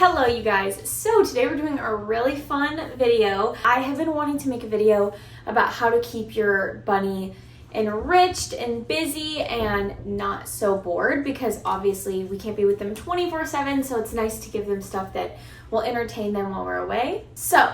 Hello you guys. So today we're doing a really fun video. I have been wanting to make a video about how to keep your bunny enriched and busy and not so bored, because obviously we can't be with them 24/7, so it's nice to give them stuff that will entertain them while we're away. So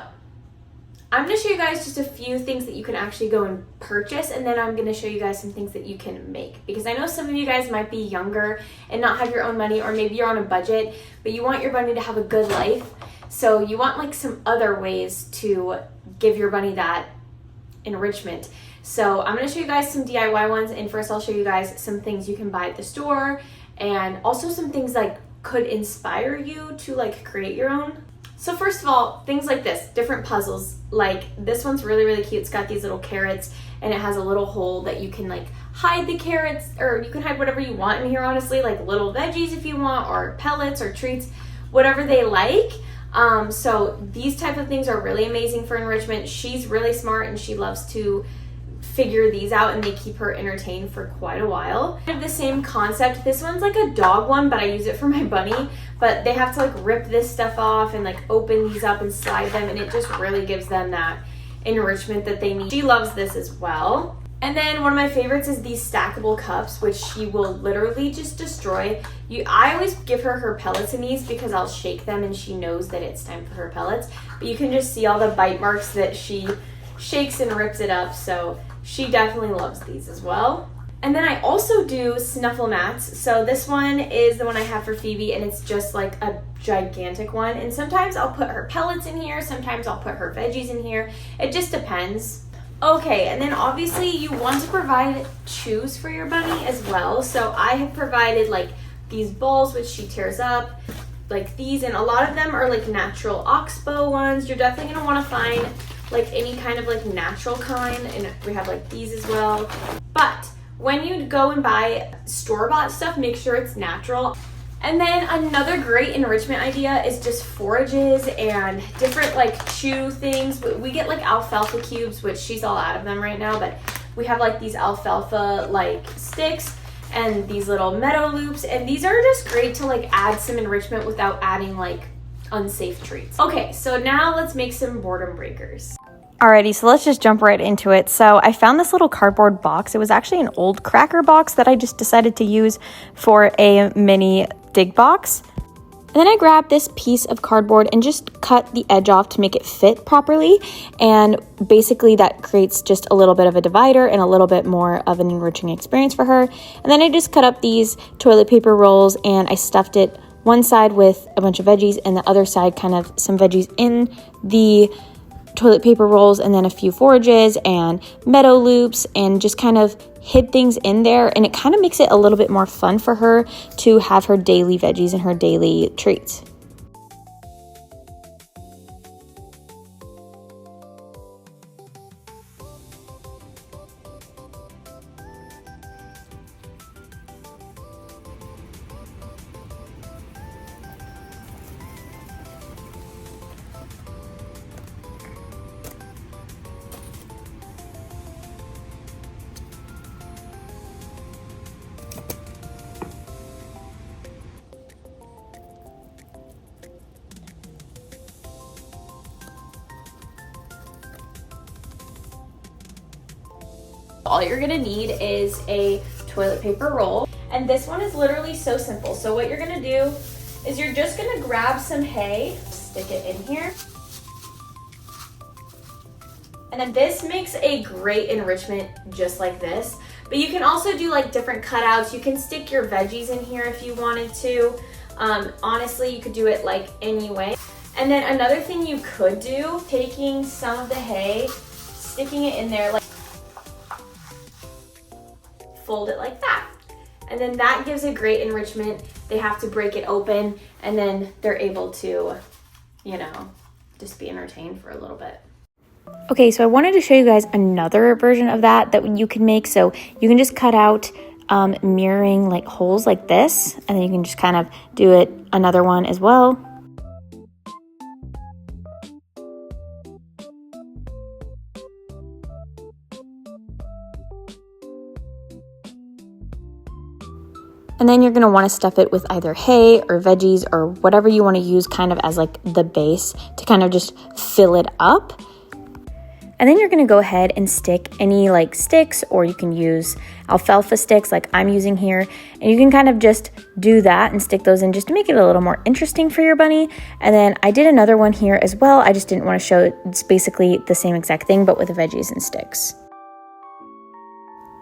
I'm going to show you guys just a few things that you can actually go and purchase, and then I'm going to show you guys some things that you can make, because I know some of you guys might be younger and not have your own money, or maybe you're on a budget, but you want your bunny to have a good life. So you want like some other ways to give your bunny that enrichment. So I'm going to show you guys some DIY ones, and first I'll show you guys some things you can buy at the store, and also some things like could inspire you to like create your own. So first of all, things like this, different puzzles. Like this one's really, really cute. It's got these little carrots and it has a little hole that you can like hide the carrots, or you can hide whatever you want in here, honestly, like little veggies if you want, or pellets or treats, whatever they like. So these type of things are really amazing for enrichment. She's really smart and she loves to figure these out, and they keep her entertained for quite a while. I have the same concept. This one's like a dog one, but I use it for my bunny, but they have to like rip this stuff off and like open these up and slide them, and it just really gives them that enrichment that they need. She loves this as well. And then one of my favorites is these stackable cups, which she will literally just destroy. I always give her pellets in these because I'll shake them and she knows that it's time for her pellets, but you can just see all the bite marks that she shakes and rips it up, so she definitely loves these as well. And then I also do snuffle mats. So this one is the one I have for Phoebe, and it's just like a gigantic one. And sometimes I'll put her pellets in here, sometimes I'll put her veggies in here. It just depends. Okay, and then obviously you want to provide chews for your bunny as well. So I have provided like these bowls, which she tears up, like these, and a lot of them are like natural oxbow ones. You're definitely gonna wanna find like any kind of like natural kind, and we have like these as well. But when you go and buy store-bought stuff, make sure it's natural. And then another great enrichment idea is just forages and different like chew things. We get like alfalfa cubes, which she's all out of them right now, but we have like these alfalfa like sticks and these little meadow loops, and these are just great to like add some enrichment without adding like unsafe treats. Okay, so now let's make some boredom breakers. Alrighty, so let's just jump right into it. So I found this little cardboard box. It was actually an old cracker box that I just decided to use for a mini dig box. And then I grabbed this piece of cardboard and just cut the edge off to make it fit properly. And basically that creates just a little bit of a divider and a little bit more of an enriching experience for her. And then I just cut up these toilet paper rolls, and I stuffed it one side with a bunch of veggies and the other side kind of some veggies in the toilet paper rolls, and then a few forages and meadow loops, and just kind of hid things in there. And it kind of makes it a little bit more fun for her to have her daily veggies and her daily treats. All you're gonna need is a toilet paper roll, and this one is literally so simple. So what you're gonna do is you're just gonna grab some hay, stick it in here, and then this makes a great enrichment just like this. But you can also do like different cutouts. You can stick your veggies in here if you wanted to. Honestly, you could do it like any way. And then another thing you could do, taking some of the hay, sticking it in there, like fold it like that, and then that gives a great enrichment. They have to break it open, and then they're able to, you know, just be entertained for a little bit. Okay, so I wanted to show you guys another version of that you can make. So you can just cut out mirroring like holes like this, and then you can just kind of do it another one as well. And then you're gonna wanna stuff it with either hay or veggies or whatever you wanna use kind of as like the base to kind of just fill it up. And then you're gonna go ahead and stick any like sticks, or you can use alfalfa sticks like I'm using here. And you can kind of just do that and stick those in just to make it a little more interesting for your bunny. And then I did another one here as well. I just didn't wanna show it. It's basically the same exact thing, but with the veggies and sticks.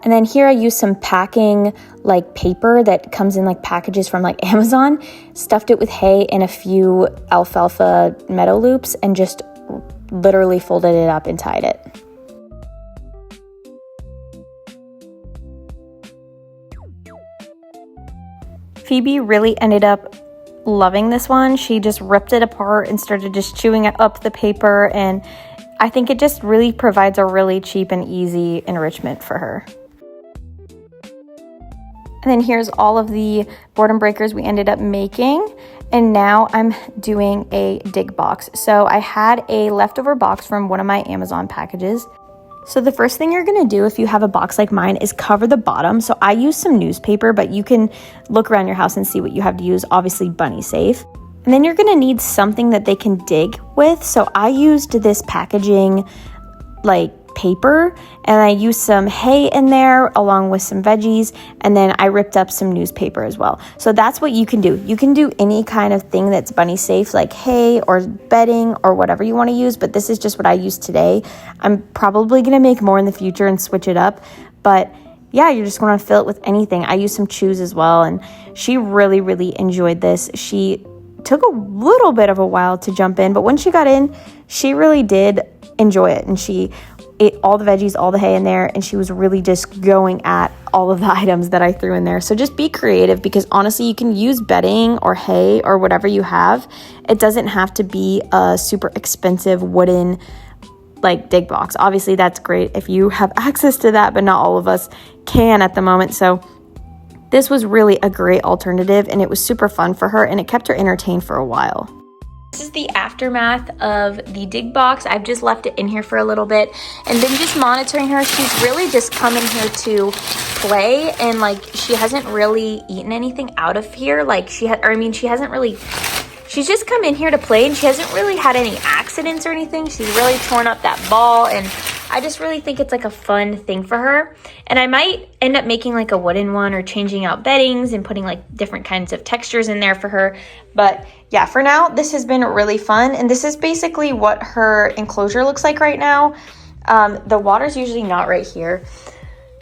And then here I use some packing like paper that comes in like packages from like Amazon, stuffed it with hay and a few alfalfa meadow loops, and just literally folded it up and tied it. Phoebe really ended up loving this one. She just ripped it apart and started just chewing up the paper, and I think it just really provides a really cheap and easy enrichment for her. And then here's all of the boredom breakers we ended up making. And now I'm doing a dig box. So I had a leftover box from one of my Amazon packages. So the first thing you're gonna do if you have a box like mine is cover the bottom. So I use some newspaper, but you can look around your house and see what you have to use, obviously bunny safe. And then you're gonna need something that they can dig with. So I used this packaging like paper, and I used some hay in there along with some veggies, and then I ripped up some newspaper as well. So that's what you can do. You can do any kind of thing that's bunny safe, like hay or bedding or whatever you want to use, but this is just what I used today. I'm probably going to make more in the future and switch it up, but yeah, you're just going to fill it with anything. I used some chews as well, and she really, really enjoyed this. She took a little bit of a while to jump in, but when she got in, she really did enjoy it, and she ate all the veggies, all the hay in there, and she was really just going at all of the items that I threw in there. So just be creative, because honestly, you can use bedding or hay or whatever you have. It doesn't have to be a super expensive wooden like dig box. Obviously, that's great if you have access to that, but not all of us can at the moment. So this was really a great alternative, and it was super fun for her, and it kept her entertained for a while. This is the aftermath of the dig box. I've just left it in here for a little bit and been just monitoring her. She's really just come in here to play, and like she hasn't really eaten anything out of here. Like she hasn't really, she's just come in here to play, and she hasn't really had any accidents or anything. She's really torn up that ball, and I just really think it's like a fun thing for her. And I might end up making like a wooden one or changing out beddings and putting like different kinds of textures in there for her. But yeah, for now, this has been really fun. And this is basically what her enclosure looks like right now. The water's usually not right here.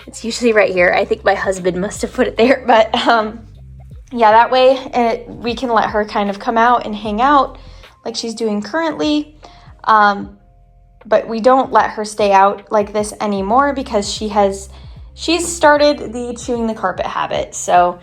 It's usually right here. I think my husband must have put it there. But yeah, that way we can let her kind of come out and hang out like she's doing currently. But we don't let her stay out like this anymore because she's started the chewing the carpet habit. So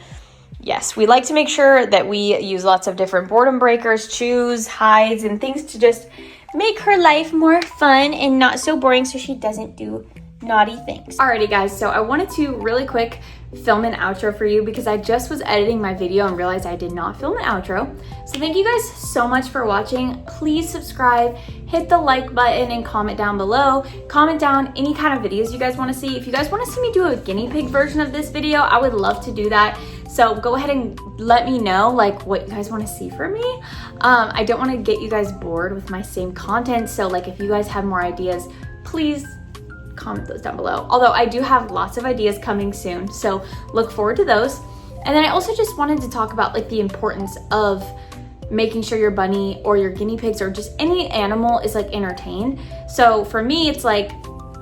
yes, we like to make sure that we use lots of different boredom breakers, chews, hides, and things to just make her life more fun and not so boring so she doesn't do naughty things. Alrighty guys, so I wanted to really quick film an outro for you because I just was editing my video and realized I did not film an outro. So thank you guys so much for watching. Please subscribe, hit the like button, and comment down below. Comment down any kind of videos you guys want to see. If you guys want to see me do a guinea pig version of this video, I would love to do that. So go ahead and let me know like what you guys want to see from me. I don't want to get you guys bored with my same content. So like if you guys have more ideas, please comment those down below. Although I do have lots of ideas coming soon, so look forward to those. And then I also just wanted to talk about like the importance of making sure your bunny or your guinea pigs or just any animal is like entertained. So for me, it's like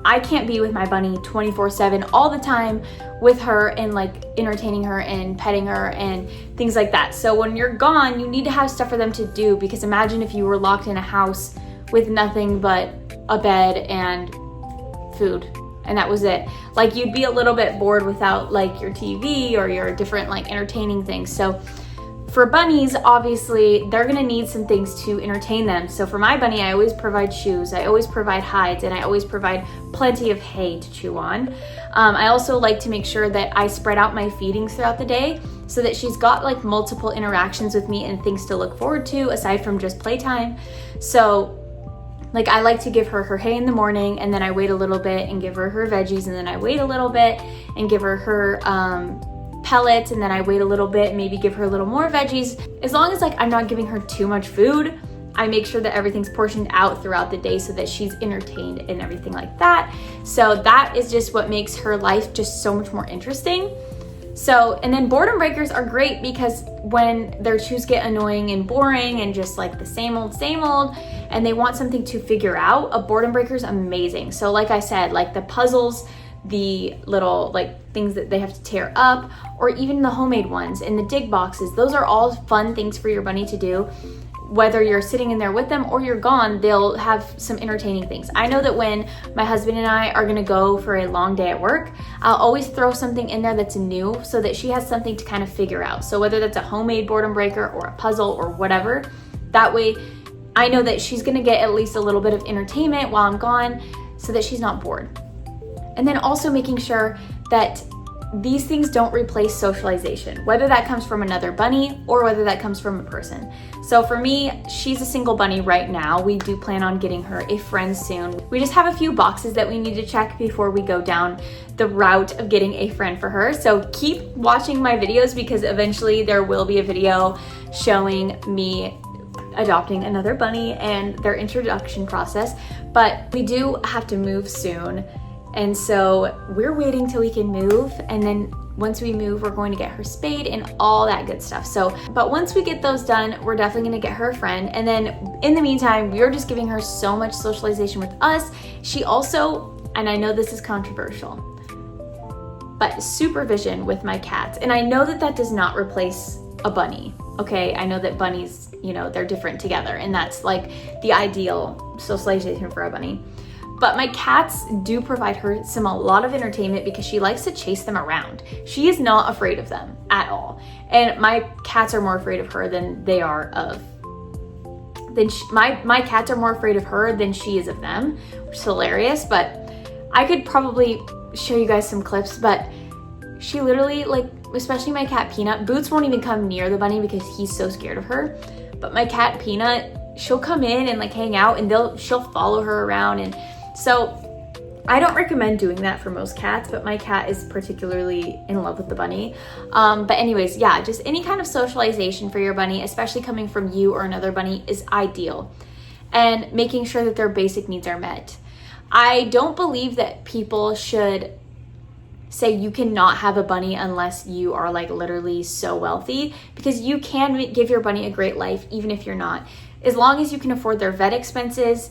I can't be with my bunny 24/7 all the time with her and like entertaining her and petting her and things like that. So when you're gone, you need to have stuff for them to do, because imagine if you were locked in a house with nothing but a bed and food and that was it. Like you'd be a little bit bored without like your TV or your different like entertaining things. So for bunnies, obviously they're gonna need some things to entertain them. So for my bunny, I always provide shoes, I always provide hides, and I always provide plenty of hay to chew on. I also like to make sure that I spread out my feedings throughout the day so that she's got like multiple interactions with me and things to look forward to aside from just playtime. So like I like to give her her hay in the morning, and then I wait a little bit and give her her veggies, and then I wait a little bit and give her her pellets and then I wait a little bit, maybe give her a little more veggies. As long as like I'm not giving her too much food, I make sure that everything's portioned out throughout the day so that she's entertained and everything like that. So that is just what makes her life just so much more interesting. So, and then boredom breakers are great because when their chews get annoying and boring and just like the same old, and they want something to figure out, a boredom breaker is amazing. So like I said, like the puzzles, the little like things that they have to tear up, or even the homemade ones and the dig boxes, those are all fun things for your bunny to do. Whether you're sitting in there with them or you're gone, they'll have some entertaining things. I know that when my husband and I are gonna go for a long day at work, I'll always throw something in there that's new so that she has something to kind of figure out. So whether that's a homemade boredom breaker or a puzzle or whatever, that way I know that she's gonna get at least a little bit of entertainment while I'm gone so that she's not bored. And then also making sure that these things don't replace socialization, whether that comes from another bunny or whether that comes from a person. So for me, she's a single bunny right now. We do plan on getting her a friend soon. We just have a few boxes that we need to check before we go down the route of getting a friend for her. So keep watching my videos because eventually there will be a video showing me adopting another bunny and their introduction process. But we do have to move soon. And so we're waiting till we can move, and then once we move, we're going to get her spayed and all that good stuff. So, but once we get those done, we're definitely gonna get her a friend. And then in the meantime, we are just giving her so much socialization with us. She also, and I know this is controversial, but supervision with my cats. And I know that that does not replace a bunny, okay? I know that bunnies, you know, they're different together, and that's like the ideal socialization for a bunny. But my cats do provide her a lot of entertainment because she likes to chase them around. She is not afraid of them at all. And my cats are more afraid of her than they are of, my cats are more afraid of her than she is of them, which is hilarious. But I could probably show you guys some clips, but she literally, like, especially my cat Peanut, Boots won't even come near the bunny because he's so scared of her. But my cat Peanut, she'll come in and like hang out and she'll follow her around. And so I don't recommend doing that for most cats, but my cat is particularly in love with the bunny. But anyways, yeah, just any kind of socialization for your bunny, especially coming from you or another bunny, is ideal. And making sure that their basic needs are met. I don't believe that people should say you cannot have a bunny unless you are like literally so wealthy, because you can give your bunny a great life even if you're not. As long as you can afford their vet expenses,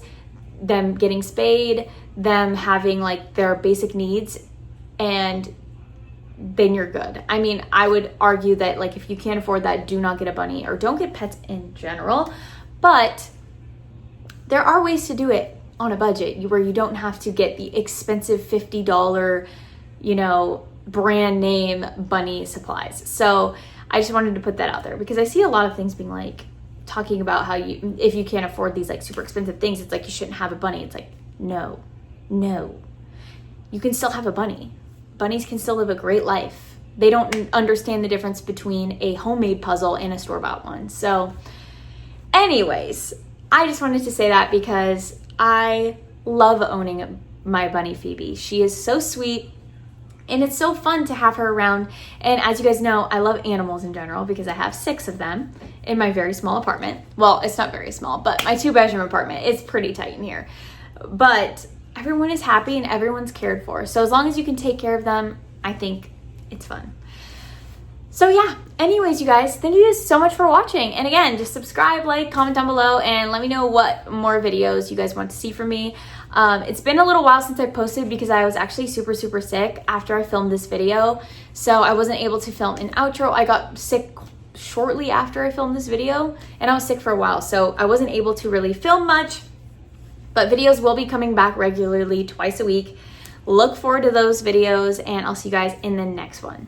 them getting spayed, them having like their basic needs, and then you're good. I mean, I would argue that like if you can't afford that, do not get a bunny or don't get pets in general. But there are ways to do it on a budget where you don't have to get the expensive $50, you know, brand name bunny supplies. So I just wanted to put that out there because I see a lot of things being like, talking about how you, if you can't afford these like super expensive things, it's like you shouldn't have a bunny. It's like, no, you can still have a bunny. Bunnies can still live a great life. They don't understand the difference between a homemade puzzle and a store-bought one. So anyways, I just wanted to say that because I love owning my bunny Phoebe. She is so sweet. And it's so fun to have her around. And as you guys know, I love animals in general because I have 6 of them in my very small apartment. Well, it's not very small, but my 2-bedroom apartment is pretty tight in here. But everyone is happy and everyone's cared for. So as long as you can take care of them, I think it's fun. So yeah, anyways, you guys, thank you guys so much for watching. And again, just subscribe, like, comment down below, and let me know what more videos you guys want to see from me. It's been a little while since I posted because I was actually super sick after I filmed this video. So I wasn't able to film an outro. I got sick shortly after I filmed this video, and I was sick for a while. So I wasn't able to really film much, but videos will be coming back regularly twice a week. Look forward to those videos, and I'll see you guys in the next one.